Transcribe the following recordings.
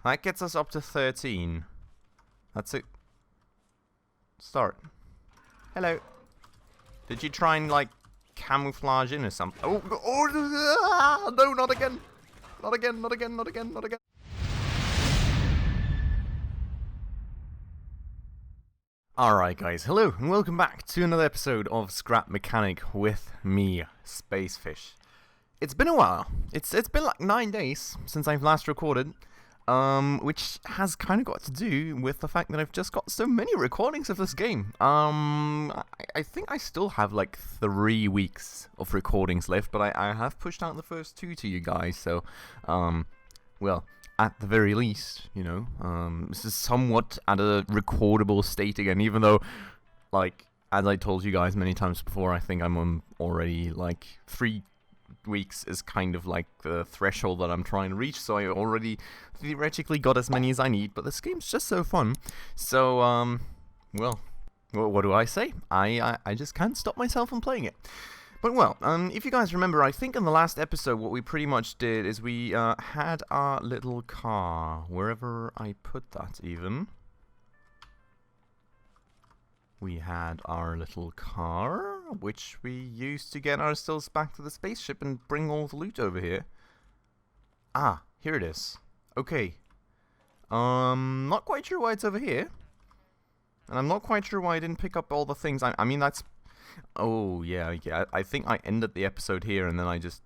That gets us up to 13. That's it. Start. Hello. Did you try and, like, camouflage in or something? Oh, no, not again. Not again, not again, not again, not again. Alright guys, hello and welcome back to another episode of Scrap Mechanic with me, Spacefish. It's been a while. It's been like 9 days since I've last recorded, which has kind of got to do with the fact that I've just got so many recordings of this game. I think I still have like 3 weeks of recordings left, but I have pushed out the first 2 to you guys, so, well, at the very least, you know, this is somewhat at a recordable state again, even though, like, as I told you guys many times before, I think I'm on already, like, 3 weeks is kind of like the threshold that I'm trying to reach, so I already theoretically got as many as I need, but this game's just so fun, so, well, what do I say? I just can't stop myself from playing it. But well, if you guys remember, I think in the last episode what we pretty much did is we had our little car, wherever I put that even. We had our little car, which we used to get ourselves back to the spaceship and bring all the loot over here. Ah, here it is. Okay. Not quite sure why it's over here. And I'm not quite sure why I didn't pick up all the things. I mean, that's... Oh, yeah, I think I ended the episode here and then I just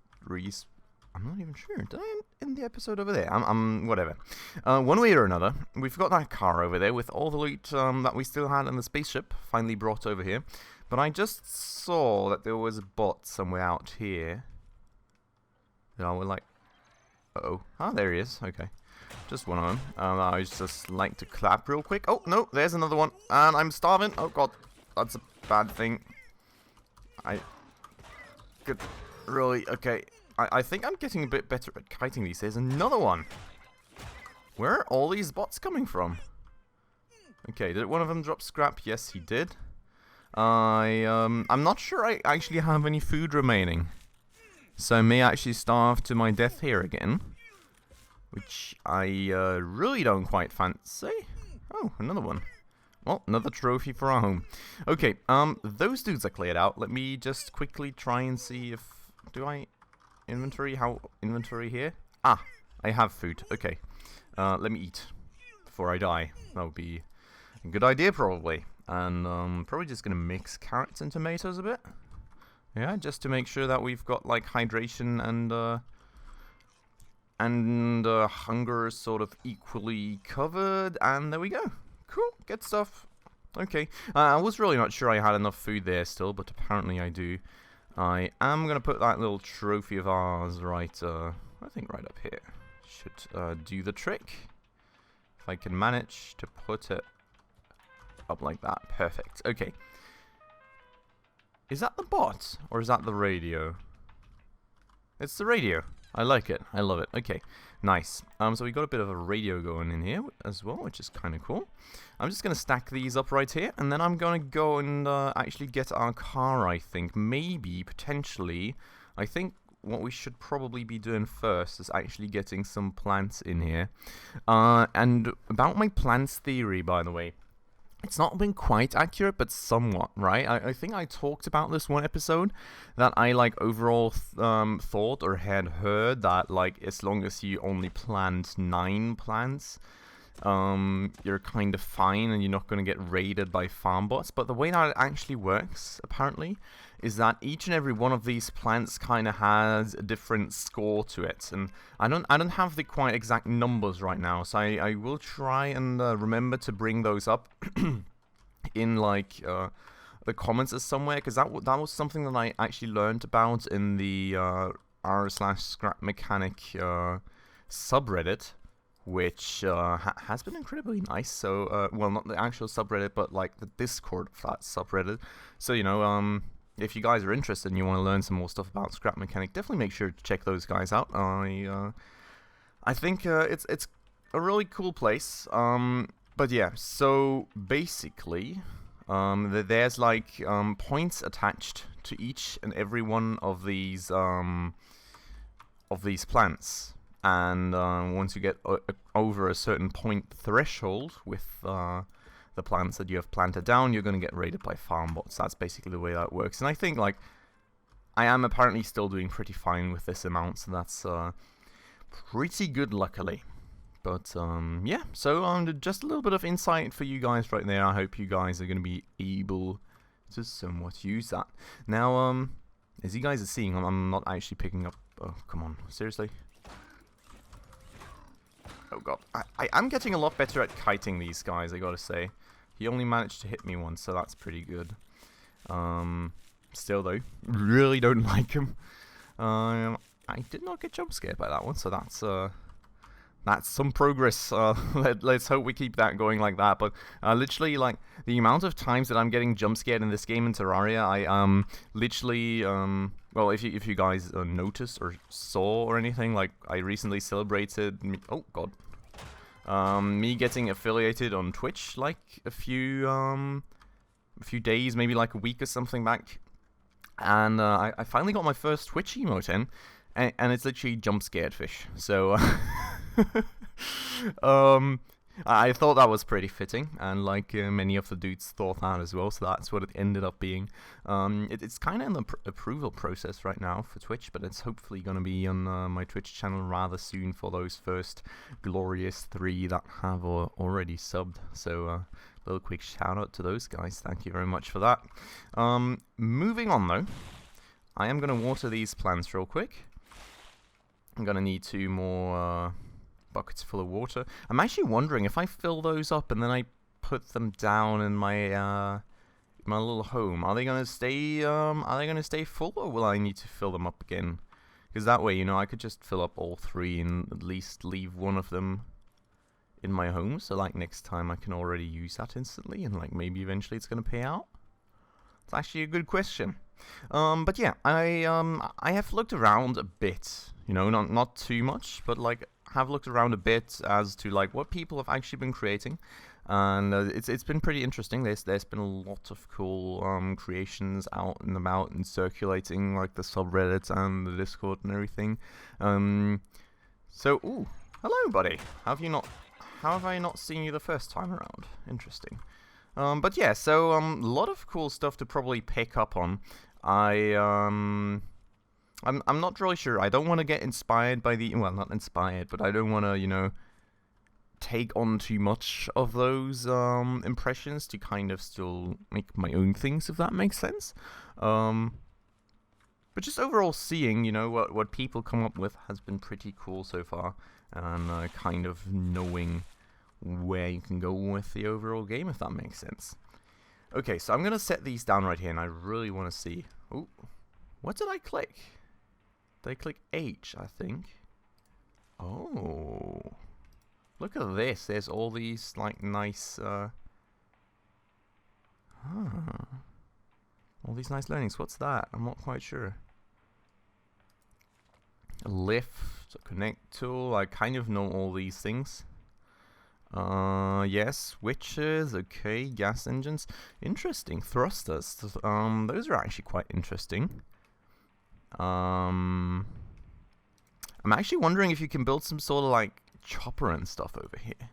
I'm not even sure. Did I end the episode over there? Whatever. One way or another, we've got that car over there with all the loot that we still had in the spaceship, finally brought over here. But I just saw that there was a bot somewhere out here. That I would like... Uh-oh. Ah, there he is. Okay. Just one of them. I would just like to clap real quick. Oh, no, there's another one. And I'm starving. Oh, God. That's a bad thing. I could really... Okay. I think I'm getting a bit better at kiting these days. Another one! Where are all these bots coming from? Okay, did one of them drop scrap? Yes, he did. I'm not sure I actually have any food remaining. So I may actually starve to my death here again. Which I really don't quite fancy. Oh, another one. Well, another trophy for our home. Okay, those dudes are cleared out. Let me just quickly try and see if... Do I... Inventory here? Ah, I have food. Okay. Let me eat before I die. That would be a good idea, probably. And, probably just gonna mix carrots and tomatoes a bit. Yeah, just to make sure that we've got, like, hydration and hunger sort of equally covered. And there we go. Cool, good stuff. Okay, I was really not sure I had enough food there still, but apparently I do. I am going to put that little trophy of ours right, I think right up here. Should do the trick. If I can manage to put it up like that. Perfect. Okay. Is that the bot? Or is that the radio? It's the radio. I like it. I love it. Okay. Nice. So we got a bit of a radio going in here as well, which is kind of cool. I'm just going to stack these up right here, and then I'm going to go and actually get our car, I think. Maybe, potentially. I think what we should probably be doing first is actually getting some plants in here. And about my plants theory, by the way. It's not been quite accurate, but somewhat, right? I think I talked about this one episode, that I, like, overall thought or had heard that, like, as long as you only plant 9 plants, you're kind of fine and you're not going to get raided by farmbots. But the way that it actually works, apparently, is that each and every one of these plants kind of has a different score to it. And I don't have the quite exact numbers right now, so I will try and remember to bring those up in, like, the comments or somewhere, because that was something that I actually learned about in the r/scrap mechanic subreddit, which has been incredibly nice. So, well, not the actual subreddit, but like the Discord of that subreddit. So, you know, if you guys are interested and you want to learn some more stuff about scrap mechanic, definitely make sure to check those guys out. I think it's a really cool place. But yeah, so basically, there's like points attached to each and every one of these plants. and once you get over a certain point threshold with the plants that you have planted down, you're going to get raided by farmbots. That's basically the way that works. And I think, like, I am apparently still doing pretty fine with this amount, so that's pretty good, luckily. But yeah, so just a little bit of insight for you guys right there. I hope you guys are going to be able to somewhat use that. Now, as you guys are seeing, I'm not actually picking up... Oh, come on. Seriously? Oh, God. I am getting a lot better at kiting these guys, I gotta say. He only managed to hit me once, so that's pretty good. Still, though, really don't like him. I did not get jump scared by that one, so that's some progress. Let's hope we keep that going like that. But literally, like, the amount of times that I'm getting jump scared in this game in Terraria, I literally well, if you guys noticed or saw or anything, like, I recently celebrated oh god, me getting affiliated on Twitch like a few days, maybe like a week or something back, and I finally got my first Twitch emote in, and it's literally jump scared fish. So I thought that was pretty fitting, and like many of the dudes thought that as well, so that's what it ended up being. It's kind of in the approval process right now for Twitch, but it's hopefully going to be on my Twitch channel rather soon for those first glorious 3 that have already subbed. So a little quick shout out to those guys, thank you very much for that. Moving on though, I am going to water these plants real quick. I'm going to need 2 more buckets full of water. I'm actually wondering if I fill those up and then I put them down in my my little home, are they gonna stay full, or will I need to fill them up again? Because that way, you know, I could just fill up all 3 and at least leave one of them in my home, so like next time I can already use that instantly, and like maybe eventually it's gonna pay out. It's actually a good question. But yeah, I have looked around a bit, you know, not too much, but like have looked around a bit as to like what people have actually been creating, and it's been pretty interesting. There's been a lot of cool creations out and about and circulating, like the subreddit and the Discord and everything. So ooh, hello buddy. How have I not seen you the first time around? Interesting. But yeah, so a lot of cool stuff to probably pick up on. I'm not really sure. I don't want to get inspired by the... Well, not inspired, but I don't want to, you know, take on too much of those impressions to kind of still make my own things, if that makes sense. But just overall seeing, you know, what people come up with has been pretty cool so far. And kind of knowing where you can go with the overall game, if that makes sense. Okay, so I'm going to set these down right here, and I really want to see... Ooh, what did I click? Did I click H, I think? Oh. Look at this. There's all these, like, nice, all these nice learnings. What's that? I'm not quite sure. A lift, a connect tool. I kind of know all these things. Yes, switches, okay, gas engines. Interesting. Thrusters. Those are actually quite interesting. I'm actually wondering if you can build some sort of like chopper and stuff over here.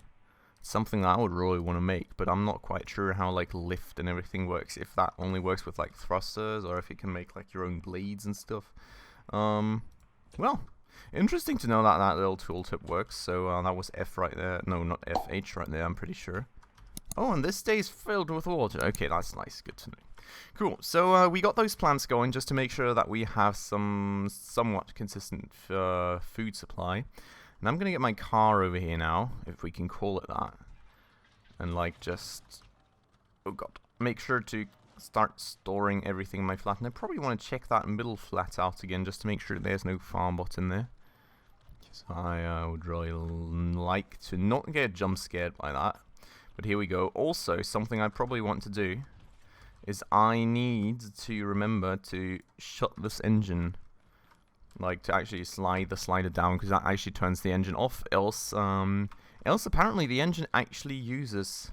Something I would really want to make, but I'm not quite sure how like lift and everything works. If that only works with like thrusters, or if you can make like your own blades and stuff. Well, interesting to know that that little tooltip works. So that was F right there. No, not FH right there, I'm pretty sure. Oh, and this stays filled with water. Okay, that's nice. Good to know. Cool. So we got those plants going just to make sure that we have some somewhat consistent food supply. And I'm going to get my car over here now, if we can call it that. And like just... Oh god. Make sure to start storing everything in my flat. And I probably want to check that middle flat out again just to make sure there's no farmbot in there. So I would really like to not get jump scared by that. But here we go. Also, something I probably want to do is I need to remember to shut this engine, like to actually slide the slider down, because that actually turns the engine off. Else apparently the engine actually uses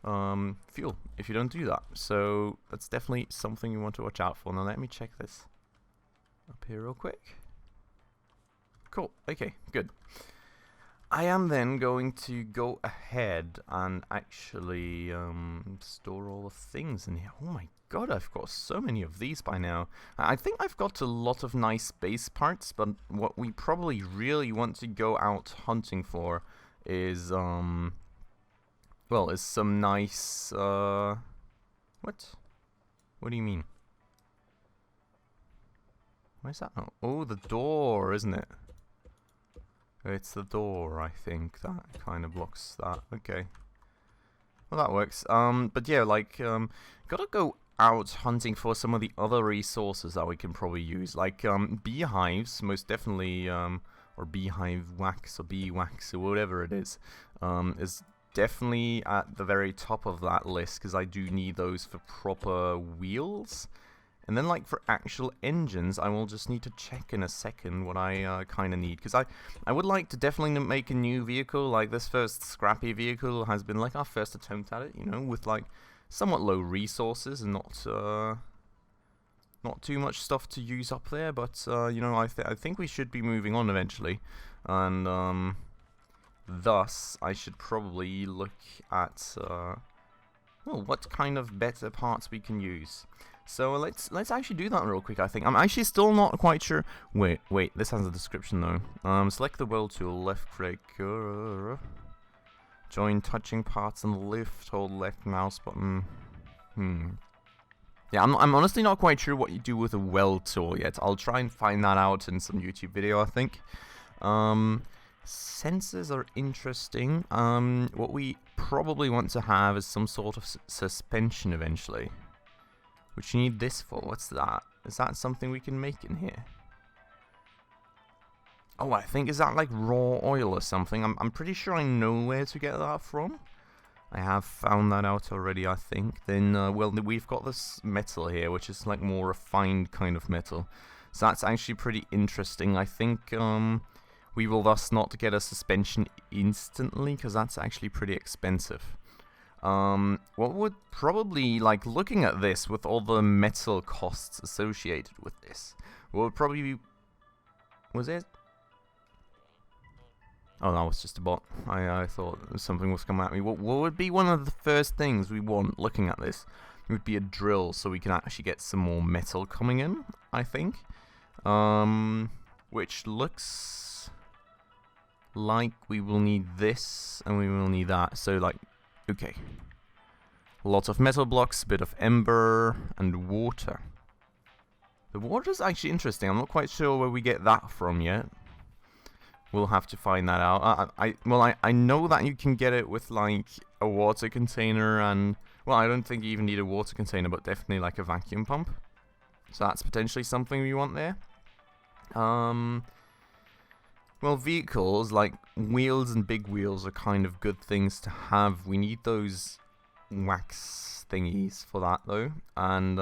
fuel if you don't do that. So that's definitely something you want to watch out for. Now let me check this up here real quick. Cool. Okay, good. I am then going to go ahead and actually store all the things in here. Oh my god, I've got so many of these by now. I think I've got a lot of nice base parts, but what we probably really want to go out hunting for is, well, is some nice, what? What do you mean? Where's that? Oh, the door, isn't it? It's the door, I think, that kind of blocks that. Okay. Well, that works. But yeah, like, gotta go out hunting for some of the other resources that we can probably use. Like, beehives, most definitely, or beehive wax, or bee wax, or whatever it is definitely at the very top of that list, because I do need those for proper wheels. And then, like, for actual engines, I will just need to check in a second what I kind of need. Because I would like to definitely make a new vehicle. Like, this first scrappy vehicle has been, like, our first attempt at it, you know, with, like, somewhat low resources and not too much stuff to use up there. But, you know, I think we should be moving on eventually. And, thus, I should probably look at, well, what kind of better parts we can use. So let's actually do that real quick, I think. I'm actually still not quite sure. Wait, this has a description though. Select the world tool, left click. Join touching parts on the left, hold left mouse button. Yeah, I'm honestly not quite sure what you do with a weld tool yet. I'll try and find that out in some YouTube video, I think. Sensors are interesting. What we probably want to have is some sort of suspension eventually. Which you need this for. What's that? Is that something we can make in here? Oh, I think, is that like raw oil or something? I'm pretty sure I know where to get that from. I have found that out already, I think. Then, well, we've got this metal here, which is like more refined kind of metal. So that's actually pretty interesting. I think we will thus not get a suspension instantly, because that's actually pretty expensive. What would probably, like, looking at this with all the metal costs associated with this, what would probably be, was it? Oh, that was just a bot. I thought something was coming at me. What would be one of the first things we want looking at this? It would be a drill, so we can actually get some more metal coming in, I think. Which looks like we will need this, and we will need that, so, like, okay. Lots of metal blocks, a bit of ember, and water. The water's actually interesting. I'm not quite sure where we get that from yet. We'll have to find that out. I know that you can get it with, like, a water container and... Well, I don't think you even need a water container, but definitely, like, a vacuum pump. So that's potentially something we want there. Well, vehicles, like wheels and big wheels, are kind of good things to have. We need those wax thingies for that, though. And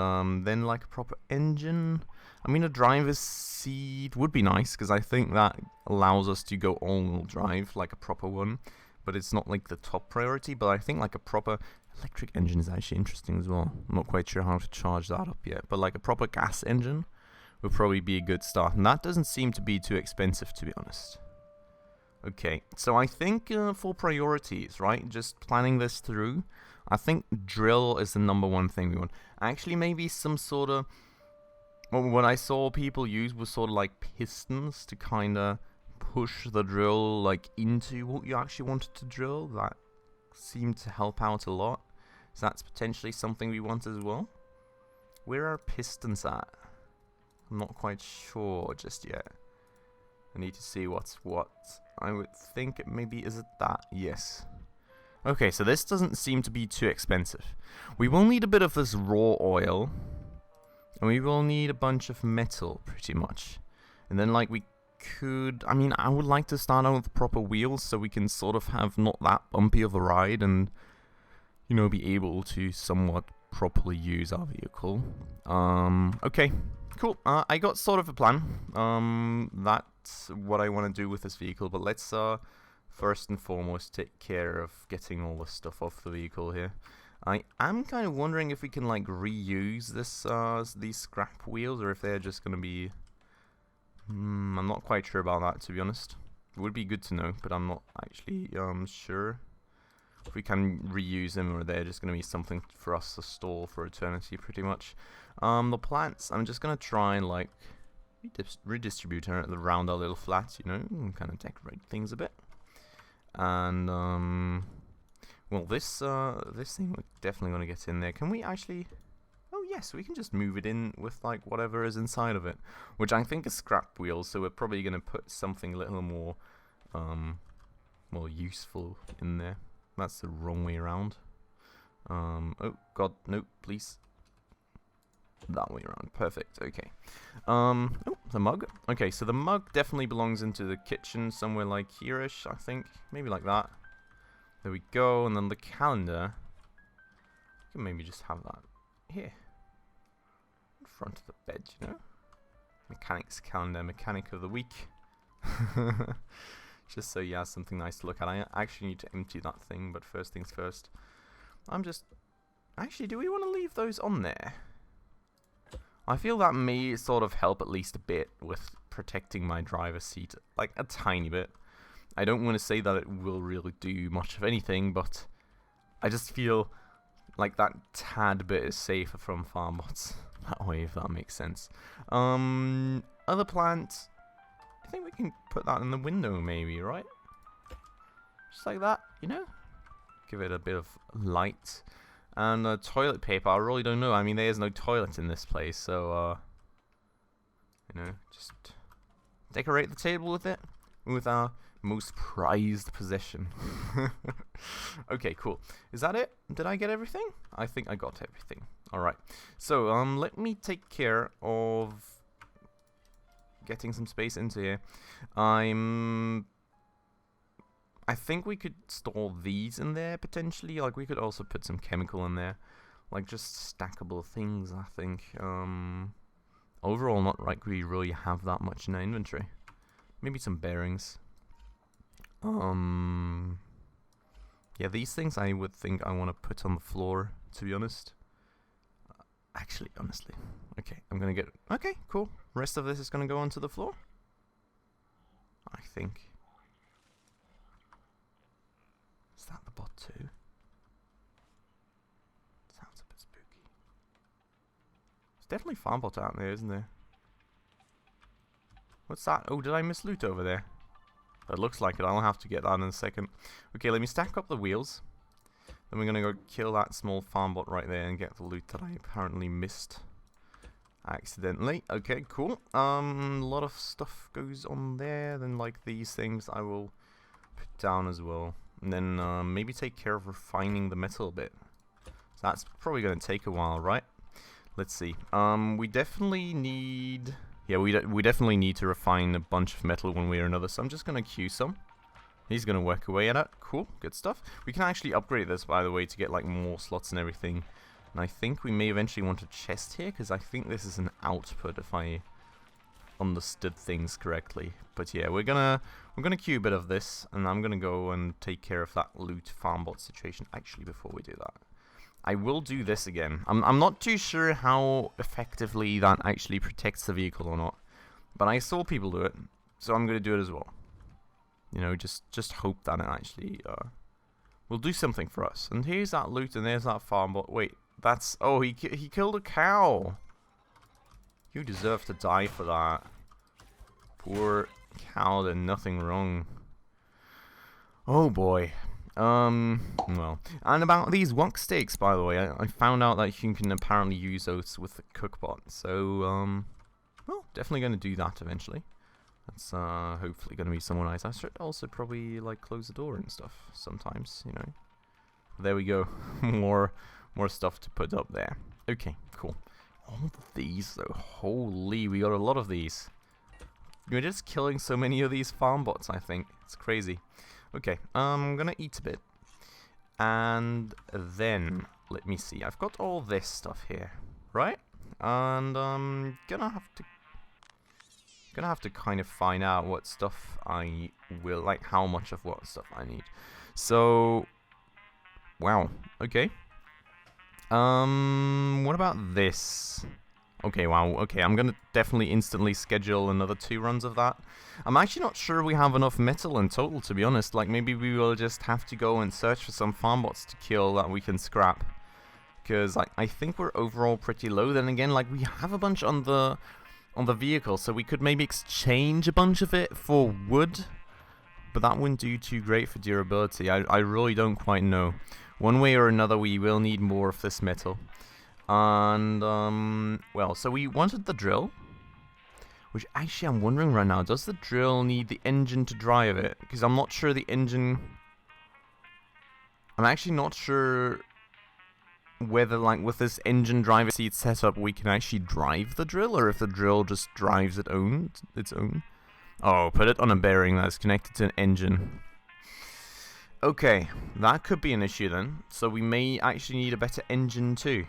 then, like, a proper engine. I mean, a driver's seat would be nice, because I think that allows us to go all-wheel drive, like a proper one. But it's not, like, the top priority. But I think, like, a proper electric engine is actually interesting as well. I'm not quite sure how to charge that up yet. But, like, a proper gas engine would probably be a good start. And that doesn't seem to be too expensive, to be honest. Okay, so I think for priorities, right, just planning this through, I think drill is the #1 thing we want. Actually, maybe some sort of... Well, what I saw people use was sort of like pistons to kind of push the drill, like, into what you actually wanted to drill. That seemed to help out a lot. So that's potentially something we want as well. Where are pistons at? I'm not quite sure just yet. I need to see what's what. I would think it maybe, is it that? Yes. Okay, so this doesn't seem to be too expensive. We will need a bit of this raw oil. And we will need a bunch of metal, pretty much. And then, like, we could... I mean, I would like to start out with proper wheels, so we can sort of have not that bumpy of a ride and, you know, be able to somewhat properly use our vehicle. Okay. Cool. I got sort of a plan. That's what I want to do with this vehicle. But let's first and foremost take care of getting all the stuff off the vehicle here. I am kind of wondering if we can, like, reuse this these scrap wheels, or if they're just going to be I'm not quite sure about that, to be honest. It would be good to know, but I'm not actually sure if we can reuse them or they're just going to be something for us to store for eternity, pretty much. The plants, I'm just going to try and like redistribute around our little flats, you know, and kind of decorate things a bit. And well, this thing we're definitely going to get in there. Can we actually? Oh yes, we can just move it in with like whatever is inside of it, which I think is scrap wheels. So we're probably going to put something a little more useful in there. That's the wrong way around. Oh god, no, please. That way around. Perfect. Okay. Oh, the mug. Okay, so the mug definitely belongs into the kitchen somewhere like here-ish, I think. Maybe like that. There we go. And then the calendar. We can maybe just have that here. In front of the bed, you know? Mechanics calendar, mechanic of the week. Just so you have something nice to look at. I actually need to empty that thing, but first things first. Actually, do we want to leave those on there? I feel that may sort of help at least a bit with protecting my driver's seat. Like, a tiny bit. I don't want to say that it will really do much of anything, but I just feel like that tad bit is safer from farmbots. That way, if that makes sense. Other plants. I think we can put that in the window maybe, right? Just like that, you know? Give it a bit of light. And toilet paper, I really don't know. I mean, there's no toilet in this place, so, you know, just decorate the table with it. With our most prized possession. Okay, cool. Is that it? Did I get everything? I think I got everything. Alright. So, let me take care of getting some space into here. I think we could store these in there, potentially. Like, we could also put some chemical in there. Like, just stackable things, I think. Overall, not like we really have that much in our inventory. Maybe some bearings. Yeah, these things I would think I want to put on the floor, to be honest. Actually, honestly. Okay, I'm gonna get... Okay, cool. Rest of this is gonna go onto the floor. I think. Is that the bot too? Sounds a bit spooky. There's definitely farmbot out there, isn't there? What's that? Oh, did I miss loot over there? That looks like it. I'll have to get that in a second. Okay, let me stack up the wheels. Then we're gonna go kill that small farmbot right there and get the loot that I apparently missed accidentally. Okay, cool. A lot of stuff goes on there. Then like these things I will put down as well. And then maybe take care of refining the metal a bit. So that's probably gonna take a while, right? Let's see. We definitely need... Yeah, we definitely need to refine a bunch of metal one way or another, so I'm just going to queue some. He's going to work away at it. Cool, good stuff. We can actually upgrade this, by the way, to get like more slots and everything. And I think we may eventually want a chest here, because I think this is an output, if I understood things correctly. But yeah, we're gonna queue a bit of this, and I'm going to go and take care of that loot farmbot situation. Actually, before we do that, I will do this again. I'm not too sure how effectively that actually protects the vehicle or not, but I saw people do it, so I'm gonna do it as well. You know, just hope that it actually will do something for us. And here's that loot, and there's that farm. But wait, that's he killed a cow. You deserve to die for that. Poor cow did nothing wrong. Oh boy. Well, and about these wok steaks, by the way, I found out that you can apparently use those with the cookbot, so, well, definitely going to do that eventually. That's, hopefully going to be somewhere nice. I should also probably, like, close the door and stuff sometimes, you know. There we go. more stuff to put up there. Okay, cool. All of these, though, holy, we got a lot of these. We're just killing so many of these farm bots, I think. It's crazy. Okay, I'm gonna eat a bit, and then let me see. I've got all this stuff here, right? And I'm gonna have to kind of find out what stuff I will like, how much of what stuff I need. So, wow. Okay. What about this? Okay, wow. Okay, I'm gonna definitely instantly schedule another 2 runs of that. I'm actually not sure we have enough metal in total, to be honest. Like, maybe we will just have to go and search for some farmbots to kill that we can scrap. Because I think we're overall pretty low. Then again, like, we have a bunch on the vehicle, so we could maybe exchange a bunch of it for wood. But that wouldn't do too great for durability. I really don't quite know. One way or another, we will need more of this metal. And, well, so we wanted the drill. Which, actually, I'm wondering right now, does the drill need the engine to drive it? Because I'm not sure the engine... I'm actually not sure whether, like, with this engine driver seat setup, we can actually drive the drill, or if the drill just drives its own. Oh, put it on a bearing that's connected to an engine. Okay, that could be an issue then. So we may actually need a better engine too.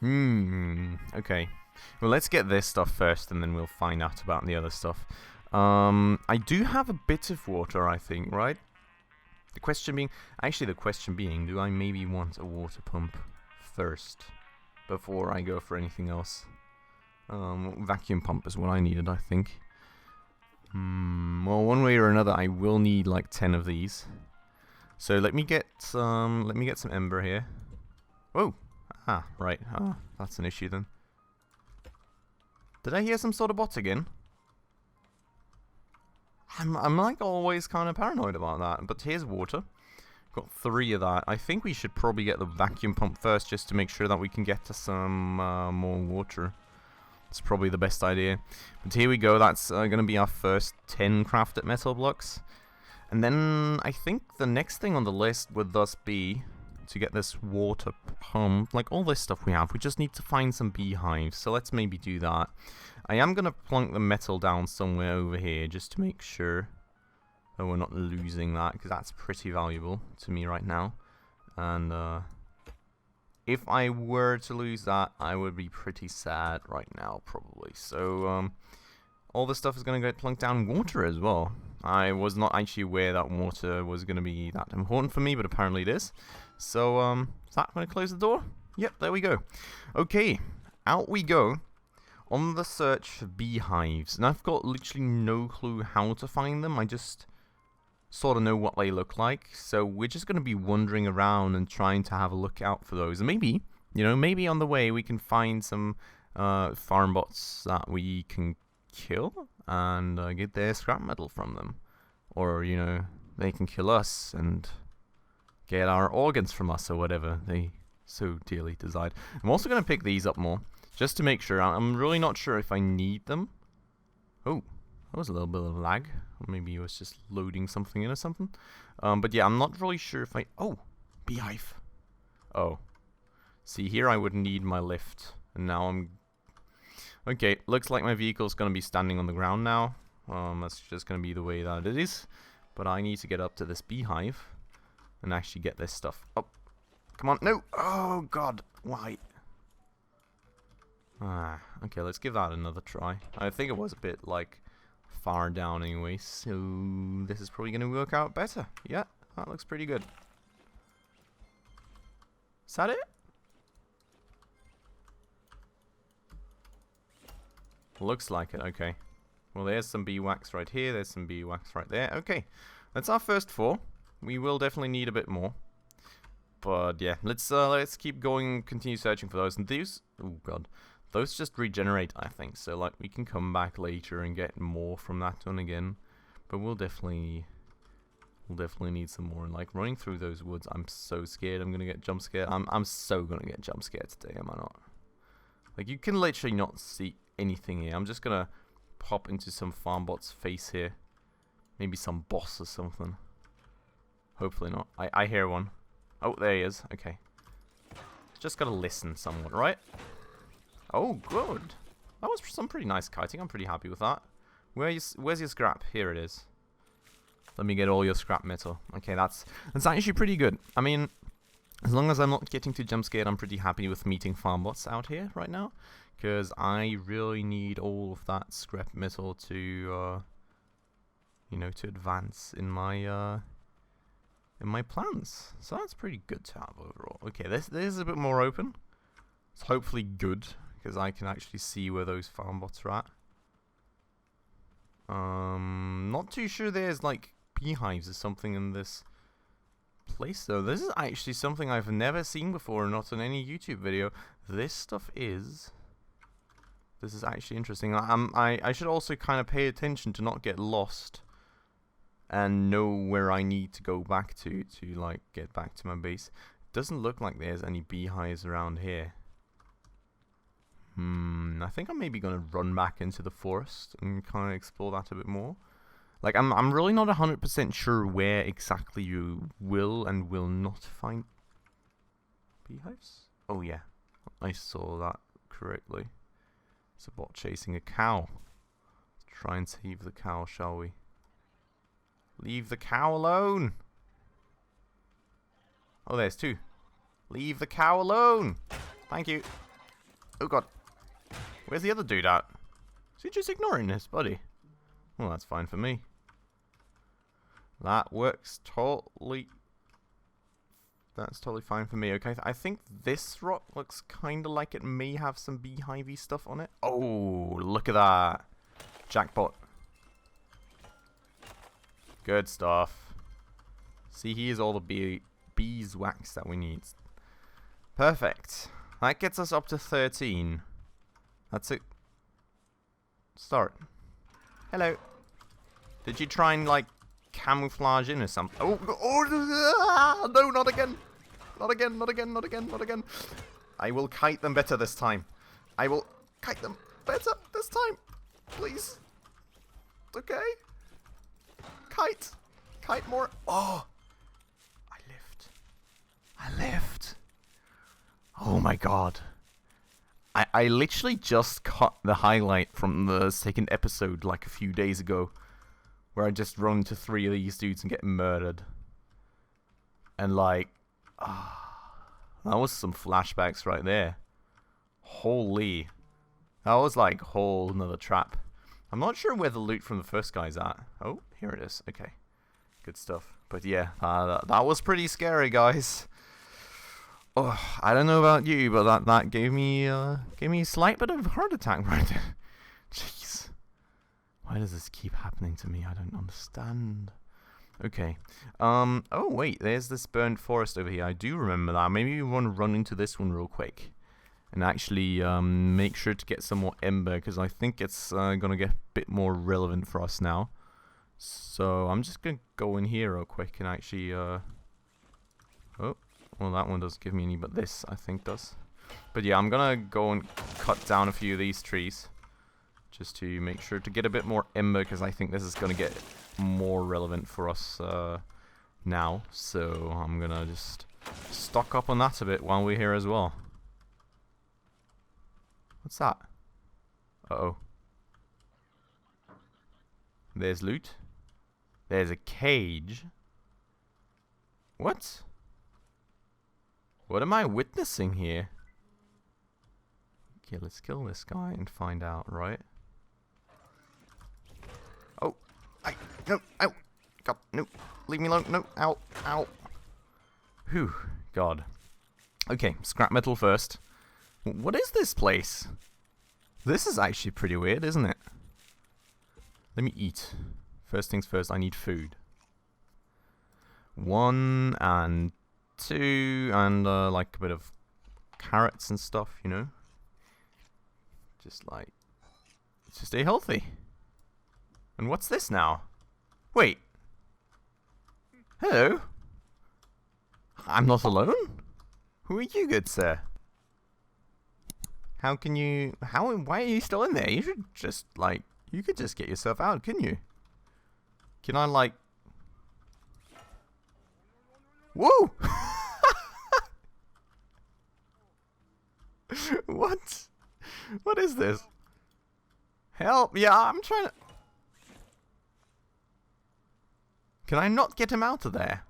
Okay. Well, let's get this stuff first, and then we'll find out about the other stuff. I do have a bit of water, I think, right? The question being, do I maybe want a water pump first before I go for anything else? Vacuum pump is what I needed, I think. Well, one way or another, I will need like 10 of these. So let me get some ember here. Whoa! Ah, right. Ah, that's an issue then. Did I hear some sort of bot again? I'm like always kind of paranoid about that. But here's water. Got 3 of that. I think we should probably get the vacuum pump first, just to make sure that we can get to some more water. It's probably the best idea. But here we go. That's going to be our first 10 crafted metal blocks. And then I think the next thing on the list would thus be to get this water pump. Like all this stuff we have, we just need to find some beehives. So let's maybe do that. I am going to plunk the metal down somewhere over here just to make sure that we're not losing that, because that's pretty valuable to me right now. And if I were to lose that, I would be pretty sad right now, probably. So all this stuff is going to get plunked down. Water as well. I was not actually aware that water was going to be that important for me, but apparently it is. So, is that going to close the door? Yep, there we go. Okay, out we go on the search for beehives. And I've got literally no clue how to find them. I just sort of know what they look like. So we're just going to be wandering around and trying to have a look out for those. And maybe, maybe on the way we can find some farm bots that we can kill and get their scrap metal from them. Or, they can kill us and get our organs from us or whatever they so dearly desired. I'm also going to pick these up more, just to make sure. I'm really not sure if I need them. Oh, that was a little bit of lag. Or maybe it was just loading something in or something. But yeah, I'm not really sure if I... Oh, beehive. Oh. See, here I would need my lift. And now I'm... Okay, looks like my vehicle's going to be standing on the ground now. That's just going to be the way that it is. But I need to get up to this beehive and actually get this stuff. Oh, come on. No. Oh, God. Why? Okay, let's give that another try. I think it was a bit, like, far down anyway. So this is probably going to work out better. Yeah, that looks pretty good. Is that it? Looks like it. Okay. Well, there's some beeswax right here. There's some beeswax right there. Okay. That's our first 4. We will definitely need a bit more. But yeah, let's keep going, continue searching for those. And these, oh god, those just regenerate, I think. So like we can come back later and get more from that one again. But we'll definitely need some more. And like running through those woods, I'm so scared I'm gonna get jump scared. I'm so gonna get jump scared today, am I not? Like you can literally not see anything here. I'm just gonna pop into some farm bot's face here. Maybe some boss or something. Hopefully not. I hear one. Oh, there he is. Okay. Just gotta listen somewhat, right? Oh, good. That was some pretty nice kiting. I'm pretty happy with that. Where's your scrap? Here it is. Let me get all your scrap metal. Okay, that's actually pretty good. I mean, as long as I'm not getting too jump scared, I'm pretty happy with meeting farm bots out here right now. Because I really need all of that scrap metal to, to advance in my plans. So that's pretty good to have overall. Okay, this is a bit more open. It's hopefully good, because I can actually see where those farm bots are at. Not too sure there's like beehives or something in this place though. This is actually something I've never seen before, not in any YouTube video. This is actually interesting. I should also kind of pay attention to not get lost and know where I need to go back to like get back to my base. Doesn't look like there's any beehives around here. I think I'm maybe gonna run back into the forest and kind of explore that a bit more. Like I'm really not 100% sure where exactly you will and will not find beehives. Oh yeah, I saw that correctly. It's a bot chasing a cow. Let's try and save the cow, shall we? Leave the cow alone! Oh, there's two. Leave the cow alone! Thank you. Oh god. Where's the other dude at? Is he just ignoring his buddy? Well, that's fine for me. That works totally... That's totally fine for me. Okay, I think this rock looks kind of like it may have some beehivey stuff on it. Oh, look at that. Jackpot. Good stuff. See, here's all the beeswax that we need. Perfect. That gets us up to 13. That's it. Start. Hello. Did you try and, like, camouflage in or something? Oh, no, not again. Not again, not again, not again, not again. I will kite them better this time. I will kite them better this time. Please. Okay. Kite. Kite more. Oh. I lived. I lived. Oh my god. I literally just cut the highlight from the second episode like a few days ago, where I just run into 3 of these dudes and get murdered. And like, that was some flashbacks right there. Holy. That was like whole another trap. I'm not sure where the loot from the first guy's at. Oh, here it is. Okay. Good stuff. But yeah, that was pretty scary, guys. Oh, I don't know about you, but that gave me a slight bit of a heart attack right there. Jeez. Why does this keep happening to me? I don't understand. Okay. Oh wait, there's this burnt forest over here. I do remember that. Maybe we want to run into this one real quick and actually make sure to get some more ember, because I think it's gonna get a bit more relevant for us now. So I'm just gonna go in here real quick and actually oh, well, that one doesn't give me any, but this I think does. But yeah, I'm gonna go and cut down a few of these trees just to make sure to get a bit more ember, because I think this is gonna get more relevant for us now. So I'm gonna just stock up on that a bit while we're here as well. What's that? Uh-oh. There's loot. There's a cage. What? What am I witnessing here? Okay, let's kill this guy and find out, right? Oh, no, ow, God, no, leave me alone, no, ow, ow. Whew, God. Okay, scrap metal first. What is this place? This is actually pretty weird, isn't it? Let me eat. First things first, I need food. 1 and 2 and like a bit of carrots and stuff, you know. Just like to stay healthy. And what's this now? Wait. Hello. I'm not alone. Who are you, good sir? How can you? Why are you still in there? You should just like. You could just get yourself out, couldn't you? Can I like? Whoa! What? What is this? Help! Yeah, I'm trying to... Can I not get him out of there?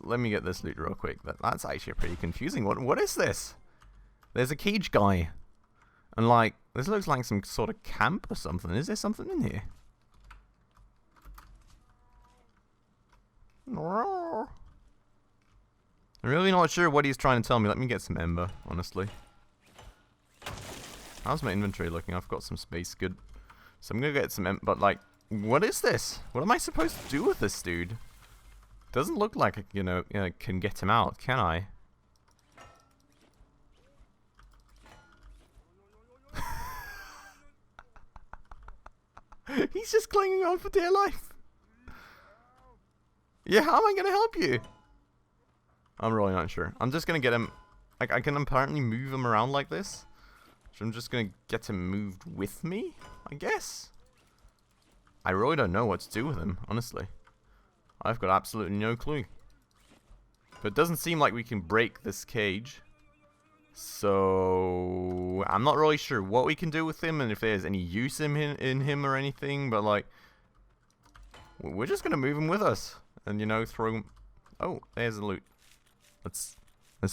Let me get this loot real quick. That's actually pretty confusing. What is this? There's a cage guy. And like, this looks like some sort of camp or something. Is there something in here? I'm really not sure what he's trying to tell me. Let me get some ember, honestly. How's my inventory looking? I've got some space, good. So I'm gonna get some, but like, what is this? What am I supposed to do with this dude? Doesn't look like I, can get him out, can I? He's just clinging on for dear life. Yeah, how am I gonna help you? I'm really not sure. I'm just gonna get him. Like, I can apparently move him around like this. So I'm just gonna get him moved with me, I guess. I really don't know what to do with him, honestly. I've got absolutely no clue. But it doesn't seem like we can break this cage. So I'm not really sure what we can do with him and if there's any use in him or anything. But like, we're just gonna move him with us and throw him. Oh, there's the loot. Let's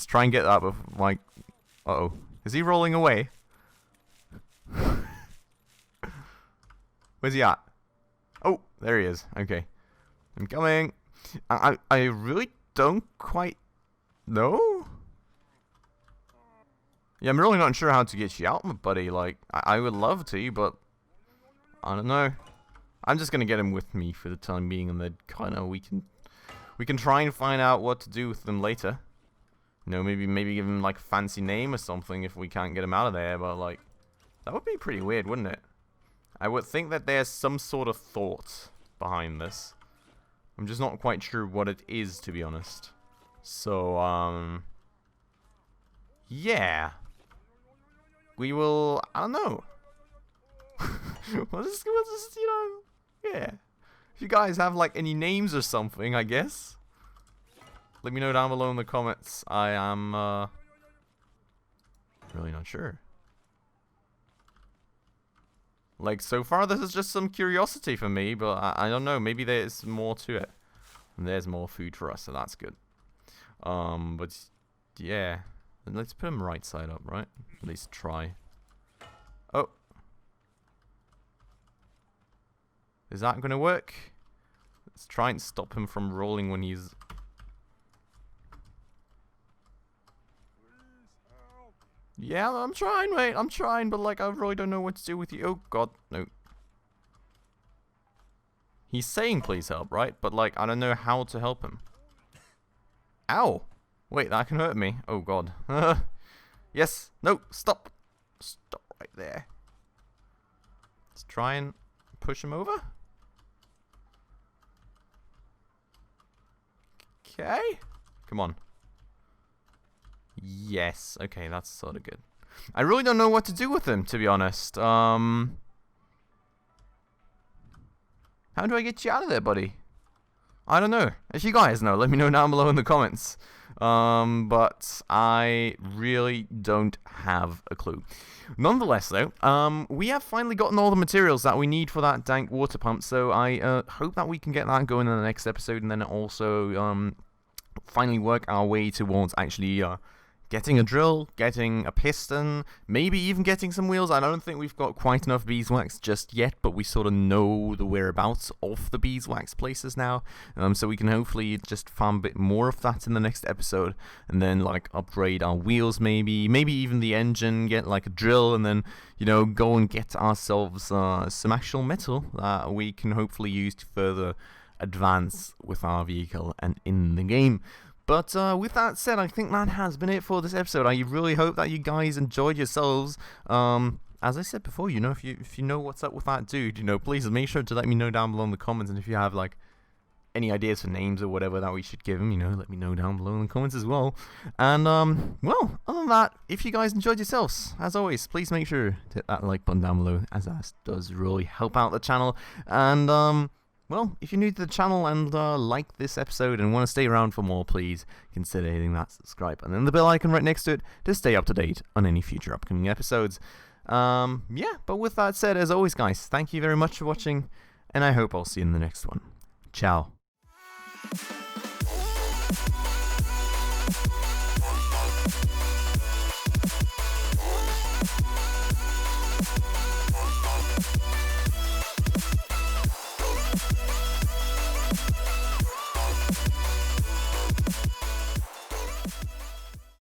try and get that. With like, uh-oh, is he rolling away? Where's he at? Oh, there he is. Okay, I'm coming. I really don't quite know. Yeah, I'm really not sure how to get you out, my buddy. Like, I would love to, but I don't know. I'm just gonna get him with me for the time being, and then kind of we can try and find out what to do with them later. Maybe give him like a fancy name or something if we can't get him out of there. But like, that would be pretty weird, wouldn't it? I would think that there's some sort of thought behind this. I'm just not quite sure what it is, to be honest. So yeah. We will, I don't know. Yeah. If you guys have like any names or something, I guess, let me know down below in the comments. I am really not sure. Like, so far this is just some curiosity for me, but I don't know, maybe there's more to it. And there's more food for us, so that's good. But yeah. Let's put him right side up, right? At least try. Oh. Is that gonna work? Let's try and stop him from rolling when he's... Yeah, I'm trying, mate. I'm trying, but like, I really don't know what to do with you. Oh, God. No. He's saying please help, right? But like, I don't know how to help him. Ow. Wait, that can hurt me. Oh, God. Yes. No. Stop. Stop right there. Let's try and push him over. Okay. Come on. Yes. Okay, that's sort of good. I really don't know what to do with him, to be honest. How do I get you out of there, buddy? I don't know. If you guys know, let me know down below in the comments. But I really don't have a clue. Nonetheless, though, we have finally gotten all the materials that we need for that dank water pump, so I hope that we can get that going in the next episode, and then also finally work our way towards actually getting a drill, getting a piston, maybe even getting some wheels. I don't think we've got quite enough beeswax just yet, but we sort of know the whereabouts of the beeswax places now. So we can hopefully just farm a bit more of that in the next episode, and then like upgrade our wheels, maybe even the engine, get like a drill, and then go and get ourselves some actual metal that we can hopefully use to further advance with our vehicle and in the game. But with that said, I think that has been it for this episode. I really hope that you guys enjoyed yourselves. As I said before, if you know what's up with that dude, please make sure to let me know down below in the comments. And if you have like any ideas for names or whatever that we should give him, let me know down below in the comments as well. And well, other than that, if you guys enjoyed yourselves, as always, please make sure to hit that like button down below, as that does really help out the channel. And well, if you're new to the channel and like this episode and want to stay around for more, please consider hitting that subscribe and then the bell icon right next to it to stay up to date on any future upcoming episodes. Yeah, but with that said, as always, guys, thank you very much for watching, and I hope I'll see you in the next one. Ciao.